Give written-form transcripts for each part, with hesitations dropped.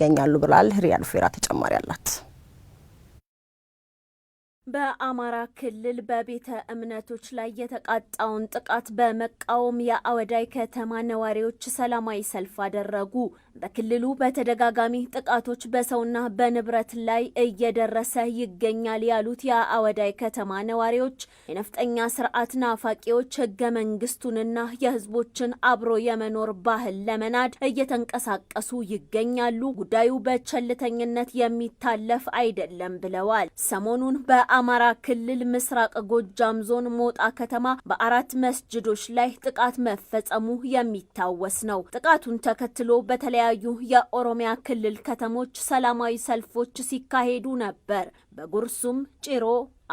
ይገኛሉ ብሏል። ሪያል ፌራ ተጨማሪ አላት። በአማራ ክልል በቤተ እምነቶች ላይ የተቃጣውን ጥቃት በመቃወም የአወዳይ ከተማ ነዋሪዎች ሰላማዊ ሰልፍ አደረጉ። በክልሉ በተደጋጋሚ ጥቃቶች በሰውና በንብረት ላይ እየደረሰ ይገኛል ያሉት የአወዳይ ከተማ ነዋሪዎች የነፍጠኛ ስርዓት ናፋቂዎች ህገ መንግስቱንና የህዝቦችን አብሮ የመኖር ባህል ለመናድ እየተንቀሳቀሱ ይገኛሉ። ጉዳዩ በቸልተኝነት የሚታለፍ አይደለም ብለዋል። ሰሞኑን በአማራ ክልል ምስራቅ ጎጃም ዞን ሞጣ ከተማ በ4 መስጂዶች ላይ ጥቃት መፈጸሙ የሚታወስ ነው። ጥቃቱን ተከትሎ በተለያዩ የኦሮሚያ ክልል ከተሞች ሰላማዊ ሰልፎች ሲካሄዱ ነበር። በጉርሱም፣ ጭሮ፣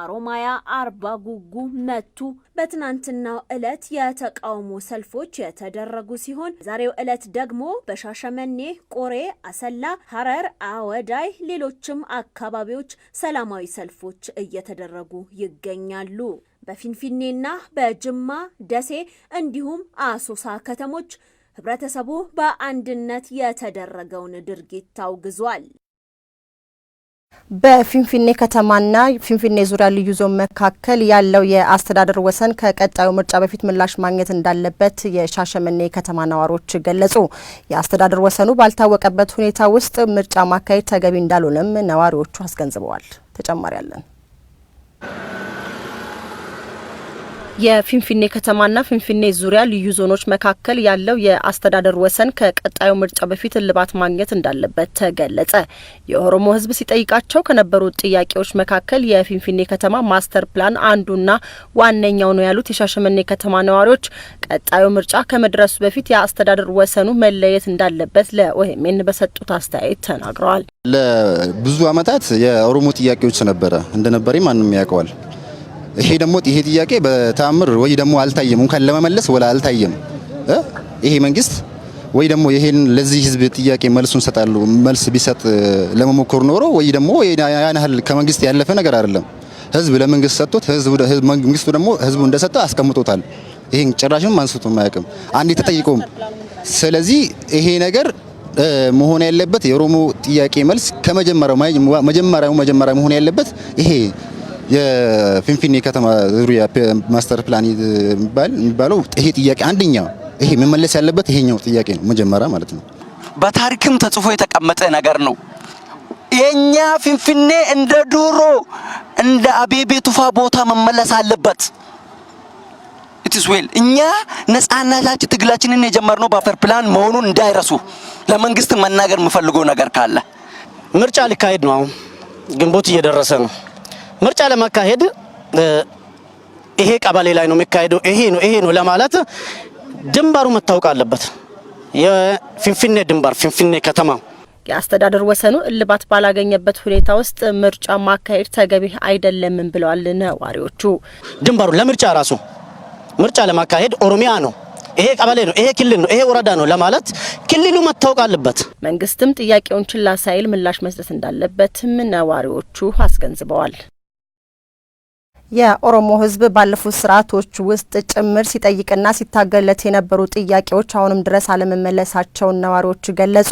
ኦሮሚያ፣ አርባ ጉጉ፣ መቱ በትናንትናው ዕለት የተቃውሞ ሰልፎች የተደረጉ ሲሆን ዛሬው ዕለት ደግሞ በሻሸመኔ፣ ቆሬ፣ አሰላ፣ ሐረር፣ አወዳይ ሌሎችም አካባቢዎች ሰላማዊ ሰልፎች እየተደረጉ ይገኛሉ። በፊንፊኔና በጅማ፣ ደሴ እንዲሁም አሶሳ ከተሞች ህብረተሰቡ በአንድነት የተደረገውን ድርጊት ታውግዟል። በፊንፊኔ ከተማና ፊንፊኔ ዙሪያ ልዩ ዞን መካከል ያለው የአስተዳደር ወሰን ከቀጣዩ ምርጫ በፊት ምላሽ ማግኘት እንዳለበት የሻሸመኔ ከተማ ነዋሪዎች ገለጹ። የአስተዳደር ወሰኑ ባልታወቀበት ሁኔታ ውስጥ ምርጫ ማካሄድ ተገቢ እንዳልሆነም ነዋሪዎቹ አስገንዝበዋል። ተጨማሪ አለን። የፊንፊኔ ከተማና ፊንፊኔ ዙሪያ ልዩ ዞኖች መካከል ያለው የአስተዳደር ወሰን ከቀጣዩ ምርጫ በፊት እልባት ማግኘት እንዳለበት ተገለጸ። የኦሮሞ ህዝብ ሲጠይቃቸው ከነበሩት ጥያቄዎች መካከል የፊንፊኔ ከተማ ማስተር ፕላን አንዱና ዋነኛው ነው ያሉት የሻሸመኔ ከተማ ነዋሪዎች ቀጣዩ ምርጫ ከመድረሱ በፊት የአስተዳደር ወሰኑ መለየት እንዳለበት ለኦኤምኤን በሰጡት አስተያየት ተናግረዋል። ለብዙ አመታት የኦሮሞ ጥያቄዎች እንደነበረ ማንንም ያውቀዋል። ይሄ ጥያቄ በታምር ወይ ደግሞ አልታየም እንኳን ለመመለስ ወላ አልታየም። ይሄ መንግስት ወይ ደግሞ ይሄን ለዚህ ህዝብ ጥያቄ መልስ ቢሰጥ ለመሞከር ኖሮ ወይ ደግሞ ያን ያህል ከመንግስት ያለፈ ነገር አይደለም። ህዝብ ለመንግስት ሰጥቶት መንግስቱ ደግሞ ህዝቡ እንደሰጠ አስቀምጦታል። ይሄን ጭራሽም አንስቶ ማያውቅም አንዴ ተጠይቆም። ስለዚህ ይሄ ነገር መሆን ያለበት የኦሮሞ ጥያቄ መልስ ከመጀመሪያው መሆን ያለበት ይሄ የፊንፊኔ ከተማ ዙሪያ ማስተር ፕላን የሚባለው ይሄ ጥያቄ አንደኛው ይሄ መመለስ ያለበት ይሄኛው ጥያቄ ነው መጀመሪያ ማለት ነው። በታሪክም ተጽፎ የተቀመጠ ነገር ነው። የኛ ፊንፊኔ እንደ ዱሮ እንደ አቤቤ ቱፋ ቦታ መመለስ አለበት። ኢትስ ዌል እኛ ነፃነታችን ትግላችንን የጀመርነው በማስተር ፕላን መሆኑን እንዳይረሱ ለመንግስት መናገር የምፈልገው ነገር ካለ ምርጫ ሊካሄድ ነው። አሁን ግንቦት እየደረሰ ነው። ምርጫ ለማካሄድ ይሄ ቀበሌ ላይ ነው የሚካሄደው ይሄ ነው ለማለት ድንበሩ መታወቅ አለበት። የፊንፊኔ ድንበር ፊንፊኔ ከተማ የአስተዳደር ወሰኑ እልባት ባላገኘበት ሁኔታ ውስጥ ምርጫ ማካሄድ ተገቢ አይደለም ብለዋል ነዋሪዎቹ። ድንበሩ ለምርጫ ራሱ ምርጫ ለማካሄድ ኦሮሚያ ነው፣ ይሄ ቀበሌ ነው፣ ይሄ ክልል ነው፣ ይሄ ወረዳ ነው ለማለት ክልሉ መታወቅ አለበት። መንግስትም ጥያቄውን ችላ ሳይል ምላሽ መስጠት እንዳለበትም ነዋሪዎቹ አስገንዝበዋል። የኦሮሞ ህዝብ ባለፉት ስርዓቶች ውስጥ ጭምር ሲጠይቅና ሲታገለት የነበሩ ጥያቄዎች አሁንም ድረስ አለመመለሳቸውን ነዋሪዎች ገለጹ።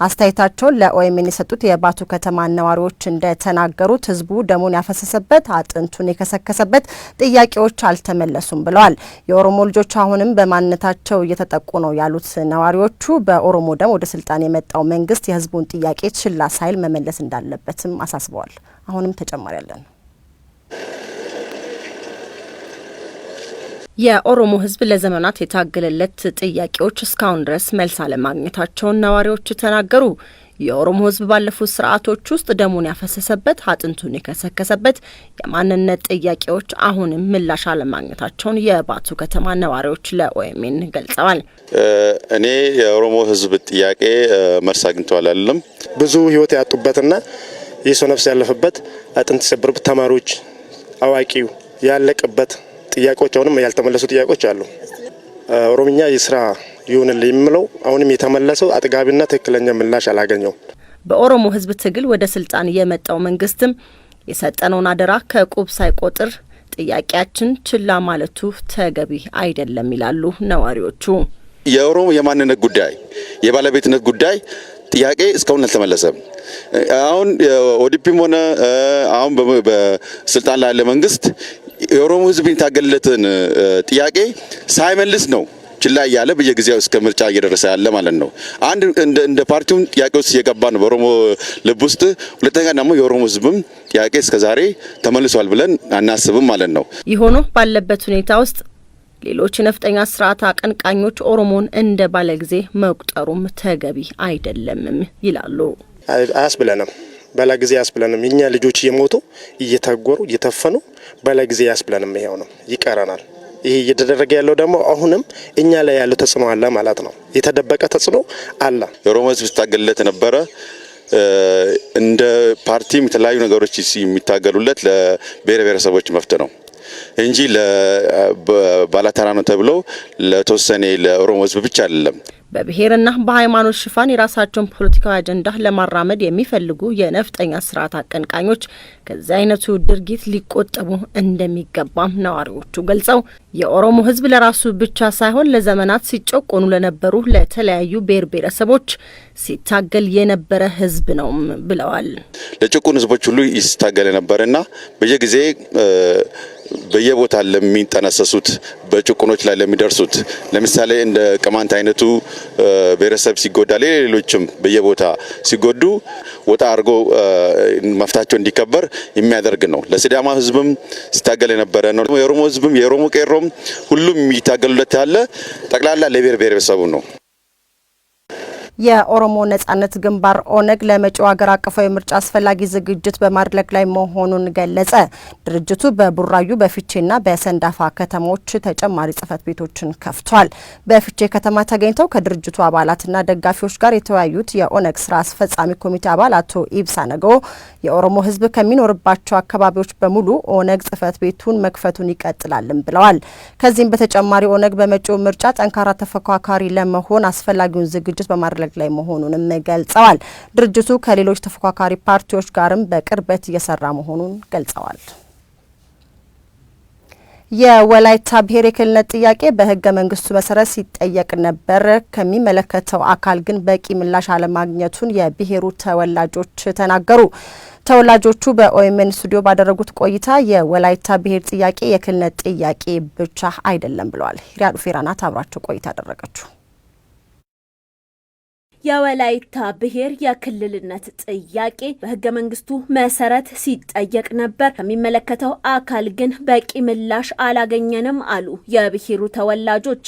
አስተያየታቸውን ለኦኤምኤን የሰጡት የባቱ ከተማ ነዋሪዎች እንደተናገሩት ህዝቡ ደሙን ያፈሰሰበት አጥንቱን የከሰከሰበት ጥያቄዎች አልተመለሱም ብለዋል። የኦሮሞ ልጆች አሁንም በማንነታቸው እየተጠቁ ነው ያሉት ነዋሪዎቹ በኦሮሞ ደም ወደ ስልጣን የመጣው መንግስት የህዝቡን ጥያቄ ችላ ሳይል መመለስ እንዳለበትም አሳስበዋል። አሁንም ተጨማሪ ያለን የኦሮሞ ህዝብ ለዘመናት የታገለለት ጥያቄዎች እስካሁን ድረስ መልስ አለማግኘታቸውን ነዋሪዎች ተናገሩ። የኦሮሞ ህዝብ ባለፉት ስርዓቶች ውስጥ ደሙን ያፈሰሰበት አጥንቱን የከሰከሰበት የማንነት ጥያቄዎች አሁንም ምላሽ አለማግኘታቸውን የባቱ ከተማ ነዋሪዎች ለኦኤምኤን ገልጸዋል። እኔ የኦሮሞ ህዝብ ጥያቄ መልስ አግኝቷል አይደለም። ብዙ ህይወት ያጡበትና የሰው ነፍስ ያለፈበት አጥንት የሰበሩበት ተማሪዎች አዋቂው ያለቀበት ጥያቄዎች አሁንም ያልተመለሱ ጥያቄዎች አሉ። ኦሮሚያ የስራ ይሁንልኝ የሚለው አሁንም የተመለሰው አጥጋቢና ትክክለኛ ምላሽ አላገኘው። በኦሮሞ ህዝብ ትግል ወደ ስልጣን የመጣው መንግስትም የሰጠነውን አደራ ከቁብ ሳይቆጥር ጥያቄያችን ችላ ማለቱ ተገቢ አይደለም ይላሉ ነዋሪዎቹ። የኦሮሞ የማንነት ጉዳይ የባለቤትነት ጉዳይ ጥያቄ እስካሁን አልተመለሰም። አሁን ኦዲፒም ሆነ አሁን በስልጣን ላይ ያለ መንግስት የኦሮሞ ህዝብ የታገለለትን ጥያቄ ሳይመልስ ነው ችላ ያለ በየጊዜው እስከ ምርጫ እየደረሰ ያለ ማለት ነው። አንድ እንደ ፓርቲው ጥያቄ ውስጥ እየገባ ነው በኦሮሞ ልብ ውስጥ። ሁለተኛ ደግሞ የኦሮሞ ህዝብም ጥያቄ እስከዛሬ ተመልሷል ብለን አናስብም ማለት ነው። ይሆኖ ባለበት ሁኔታ ውስጥ ሌሎች ነፍጠኛ ስርዓት አቀንቃኞች ኦሮሞን እንደ ባለጊዜ መቁጠሩም ተገቢ አይደለምም ይላሉ። አያስብለንም፣ ባለጊዜ አያስብለንም። የኛ ልጆች እየሞቱ እየታጎሩ እየተፈኑ ባለጊዜ አያስብለንም። ይሄው ነው ይቀራናል። ይሄ እየተደረገ ያለው ደግሞ አሁንም እኛ ላይ ያለው ተጽዕኖ አለ ማለት ነው። የተደበቀ ተጽዕኖ አለ። የኦሮሞ ህዝብ ሲታገለት ነበረ። እንደ ፓርቲም የተለያዩ ነገሮች የሚታገሉለት ለብሔር ብሔረሰቦች መብት ነው እንጂ ለባላታራ ነው ተብሎ ለተወሰነ ለኦሮሞ ህዝብ ብቻ አይደለም። በብሔርና በሃይማኖት ሽፋን የራሳቸውን ፖለቲካዊ አጀንዳ ለማራመድ የሚፈልጉ የነፍጠኛ ስርዓት አቀንቃኞች ከዚህ አይነቱ ድርጊት ሊቆጠቡ እንደሚገባም ነዋሪዎቹ ገልጸው የኦሮሞ ህዝብ ለራሱ ብቻ ሳይሆን ለዘመናት ሲጨቆኑ ለነበሩ ለተለያዩ ብሔር ብሔረሰቦች ሲታገል የነበረ ህዝብ ነው ብለዋል። ለጭቁን ህዝቦች ሁሉ ይታገል ነበርና በየጊዜ በየቦታ ለሚንጠነሰሱት በጭቁኖች ላይ ለሚደርሱት ለምሳሌ እንደ ቅማንት አይነቱ ብሔረሰብ ሲጎዳ ሌሎችም በየቦታ ሲጎዱ ወጣ አርጎ መፍታቸው እንዲከበር የሚያደርግ ነው። ለሲዳማ ህዝብም ሲታገል የነበረ ነው። የኦሮሞ ህዝብም የኦሮሞ ቄሮም ሁሉም የሚታገሉለት ያለ ጠቅላላ ለብሔር ብሔረሰቡ ነው። የኦሮሞ ነጻነት ግንባር ኦነግ ለመጪው ሀገር አቀፋዊ ምርጫ አስፈላጊ ዝግጅት በማድረግ ላይ መሆኑን ገለጸ። ድርጅቱ በቡራዩ በፊቼና በሰንዳፋ ከተሞች ተጨማሪ ጽህፈት ቤቶችን ከፍቷል። በፊቼ ከተማ ተገኝተው ከድርጅቱ አባላትና ደጋፊዎች ጋር የተወያዩት የኦነግ ስራ አስፈጻሚ ኮሚቴ አባል አቶ ኢብሳ ነገዎ የኦሮሞ ህዝብ ከሚኖርባቸው አካባቢዎች በሙሉ ኦነግ ጽህፈት ቤቱን መክፈቱን ይቀጥላልም ብለዋል። ከዚህም በተጨማሪ ኦነግ በመጪው ምርጫ ጠንካራ ተፎካካሪ ለመሆን አስፈላጊውን ዝግጅት በማድረግ ላይ መሆኑንም ገልጸዋል። ድርጅቱ ከሌሎች ተፎካካሪ ፓርቲዎች ጋርም በቅርበት እየሰራ መሆኑን ገልጸዋል። የወላይታ ብሔር የክልልነት ጥያቄ በህገ መንግስቱ መሰረት ሲጠየቅ ነበር። ከሚመለከተው አካል ግን በቂ ምላሽ አለማግኘቱን የብሔሩ ተወላጆች ተናገሩ። ተወላጆቹ በኦኤምኤን ስቱዲዮ ባደረጉት ቆይታ የወላይታ ብሔር ጥያቄ የክልልነት ጥያቄ ብቻ አይደለም ብለዋል። ሪያዱ ፌራናት አብራቸው ቆይታ አደረገችው። የወላይታ ብሔር የክልልነት ጥያቄ በህገ መንግስቱ መሰረት ሲጠየቅ ነበር። ከሚመለከተው አካል ግን በቂ ምላሽ አላገኘንም አሉ የብሔሩ ተወላጆች።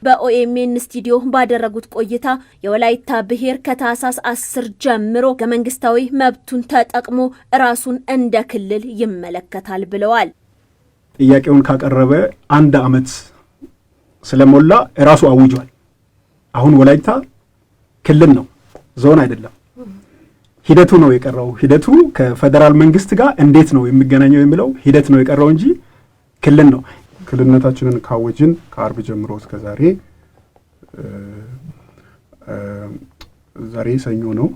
በኦኤምኤን ስቱዲዮ ባደረጉት ቆይታ የወላይታ ብሔር ከታህሳስ 10 ጀምሮ ህገ መንግስታዊ መብቱን ተጠቅሞ ራሱን እንደ ክልል ይመለከታል ብለዋል። ጥያቄውን ካቀረበ 1 አመት ስለሞላ ራሱ አውጇል። አሁን ወላይታ ክልል ነው፣ ዞን አይደለም። ሂደቱ ነው የቀረው። ሂደቱ ከፌደራል መንግስት ጋር እንዴት ነው የሚገናኘው የሚለው ሂደት ነው የቀረው እንጂ ክልል ነው። ክልልነታችንን ካወጅን ከአርብ ጀምሮ እስከ ዛሬ ሰኞ ነው።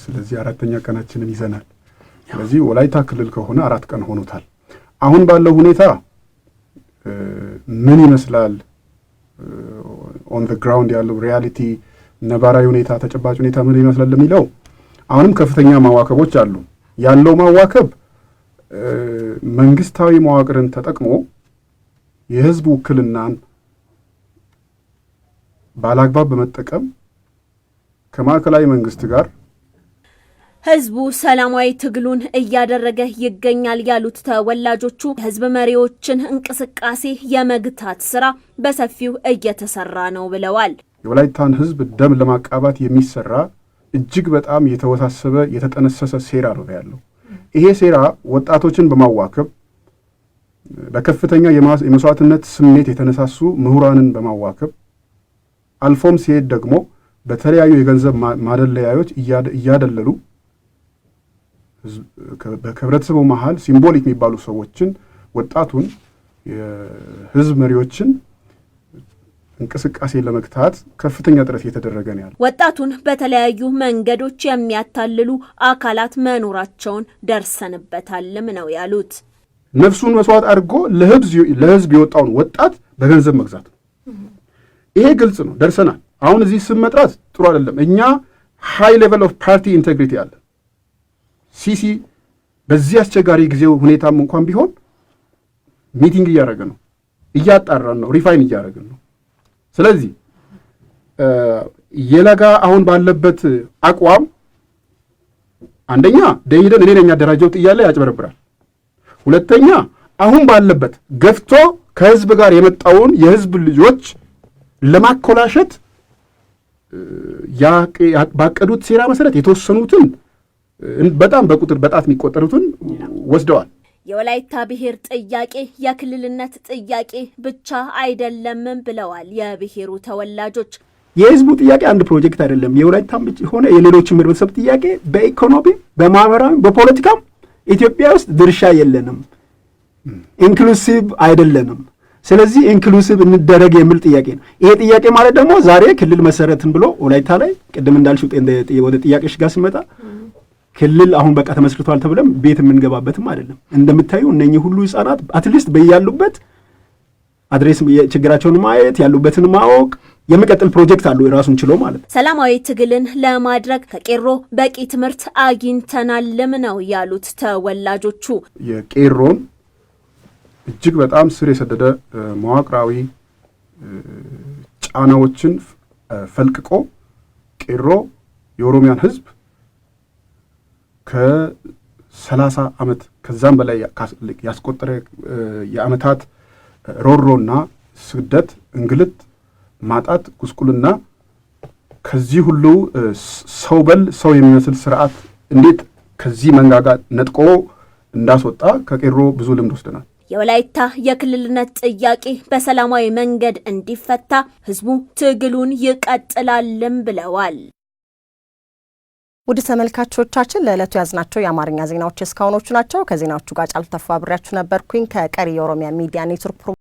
ስለዚህ 4ኛ ቀናችንን ይዘናል። ስለዚህ ወላይታ ክልል ከሆነ 4 ቀን ሆኖታል። አሁን ባለው ሁኔታ ምን ይመስላል ኦን ዘ ግራውንድ ያለው ሪያሊቲ ነባራዊ ሁኔታ ተጨባጭ ሁኔታ ምን ይመስላል ለሚለው አሁንም ከፍተኛ ማዋከቦች አሉ። ያለው ማዋከብ መንግስታዊ መዋቅርን ተጠቅሞ የህዝብ ውክልናን ባላግባብ በመጠቀም ከማዕከላዊ መንግስት ጋር ህዝቡ ሰላማዊ ትግሉን እያደረገ ይገኛል ያሉት ተወላጆቹ ህዝብ መሪዎችን እንቅስቃሴ የመግታት ስራ በሰፊው እየተሰራ ነው ብለዋል። የወላይታን ህዝብ ደም ለማቃባት የሚሰራ እጅግ በጣም የተወሳሰበ የተጠነሰሰ ሴራ ነው ያለው። ይሄ ሴራ ወጣቶችን በማዋከብ በከፍተኛ የመስዋዕትነት ስሜት የተነሳሱ ምሁራንን በማዋከብ አልፎም ሲሄድ ደግሞ በተለያዩ የገንዘብ ማደለያዮች እያደለሉ በህብረተሰቡ መሃል ሲምቦሊክ የሚባሉ ሰዎችን ወጣቱን የህዝብ መሪዎችን እንቅስቃሴ ለመግታት ከፍተኛ ጥረት እየተደረገ ነው ያለው። ወጣቱን በተለያዩ መንገዶች የሚያታልሉ አካላት መኖራቸውን ደርሰንበታልም ነው ያሉት። ነፍሱን መስዋዕት አድርጎ ለህዝብ የወጣውን ወጣት በገንዘብ መግዛት ነው። ይሄ ግልጽ ነው፣ ደርሰናል። አሁን እዚህ ስም መጥራት ጥሩ አይደለም። እኛ ሃይ ሌቨል ኦፍ ፓርቲ ኢንቴግሪቲ አለ። ሲሲ በዚህ አስቸጋሪ ጊዜው ሁኔታም እንኳን ቢሆን ሚቲንግ እያደረገ ነው፣ እያጣራን ነው፣ ሪፋይን እያደረግን ነው። ስለዚህ የለጋ አሁን ባለበት አቋም አንደኛ ደይደን እኔ ነኝ ያደራጀው እያለ ያጭበረብራል። ሁለተኛ አሁን ባለበት ገፍቶ ከህዝብ ጋር የመጣውን የህዝብ ልጆች ለማኮላሸት ባቀዱት ሴራ መሰረት የተወሰኑትን በጣም በቁጥር በጣት የሚቆጠሩትን ወስደዋል። የወላይታ ብሔር ጥያቄ የክልልነት ጥያቄ ብቻ አይደለም ብለዋል የብሔሩ ተወላጆች። የህዝቡ ጥያቄ አንድ ፕሮጀክት አይደለም። የወላይታም ብቻ ሆነ የሌሎችም ህብረተሰብ ጥያቄ በኢኮኖሚ በማህበራዊ በፖለቲካም ኢትዮጵያ ውስጥ ድርሻ የለንም፣ ኢንክሉሲቭ አይደለንም። ስለዚህ ኢንክሉሲቭ እንደረግ የሚል ጥያቄ ነው። ይሄ ጥያቄ ማለት ደግሞ ዛሬ ክልል መሰረትን ብሎ ወላይታ ላይ ቅድም እንዳልሽው ወደ ጥያቄሽ ጋር ስመጣ ክልል አሁን በቃ ተመስርቷል ተብለም ቤት የምንገባበትም አይደለም። እንደምታዩ እነኚህ ሁሉ ህፃናት አትሊስት በያሉበት አድሬስ ችግራቸውን ማየት ያሉበትን ማወቅ የሚቀጥል ፕሮጀክት አለው የራሱን ችሎ ማለት ነው። ሰላማዊ ትግልን ለማድረግ ከቄሮ በቂ ትምህርት አግኝተናልም ነው ያሉት ተወላጆቹ። የቄሮን እጅግ በጣም ስር የሰደደ መዋቅራዊ ጫናዎችን ፈልቅቆ ቄሮ የኦሮሚያን ህዝብ ከ30 ዓመት ከዛም በላይ ያስቆጠረ የዓመታት ሮሮና ስደት፣ እንግልት፣ ማጣት፣ ጉስቁልና ከዚህ ሁሉ ሰው በል ሰው የሚመስል ስርዓት እንዴት ከዚህ መንጋጋ ነጥቆ እንዳስወጣ ከቄሮ ብዙ ልምድ ወስደናል። የወላይታ የክልልነት ጥያቄ በሰላማዊ መንገድ እንዲፈታ ህዝቡ ትግሉን ይቀጥላልም ብለዋል። ውድ ተመልካቾቻችን ለዕለቱ ያዝናቸው የአማርኛ ዜናዎች እስካሁኖቹ ናቸው። ከዜናዎቹ ጋር ጫልቱ ተፋ አብሬያችሁ ነበርኩኝ። ከቀሪ የኦሮሚያ ሚዲያ ኔትወርክ